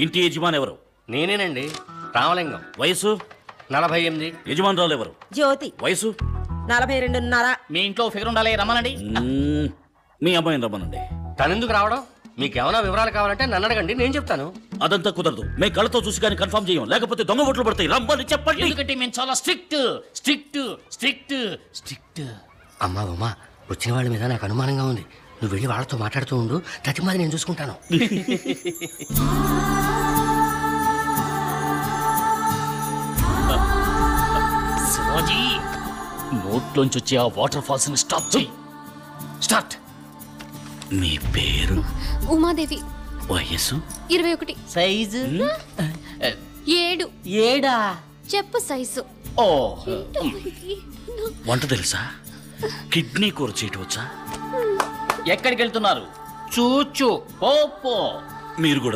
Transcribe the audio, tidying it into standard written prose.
ఇంటి యజమాని ఎవరు? నేనేనండి, రామలింగం. వయసు? 48. యజమానురాలు ఎవరు? జ్యోతి వయసు? 42.5. మీ ఇంట్లో ఫిగర్ ఉండాలి, రమ్మనండి. మీ అమ్మాయిని రమ్మనండి. తనెందుకు రావడం? మీకేమైనా వివరాలు కావాలంటే నన్ను అడగండి, నేను చెప్తాను. అదంతా కుదరదు. మేము కళ్ళతో చూసి కానీ కన్ఫర్మ్ చేయం, లేకపోతే దొంగ ఓట్లు పడతాయి. రమ్మని చెప్పండి. ఎందుకంటే మేము చాలా స్ట్రిక్ట్ స్ట్రిక్ట్ స్ట్రిక్ట్ స్ట్రిక్ట్. అమ్మా ఉమా, వచ్చిన వాళ్ళ మీద నాకు అనుమానంగా ఉంది. నువ్వు వెళ్ళి వాళ్ళతో మాట్లాడుతూ ఉండు, ప్రతిమాది నేను చూసుకుంటాను. శివాజీ, నోట్లోంచి వచ్చే ఆ వాటర్ ఫాల్స్ ని స్టాప్ చేయి. స్టార్ట్. మీ పేరు? ఉమాదేవి. వయసు? 21. సైజు 7. 7. చెప్పు సైజు. ఓ, వంట తెలుసా? కిడ్నీ కూర చేయటం వచ్చా? ఎక్కడికి వెళ్తున్నారు? చూచు. పో. మీరు కూడా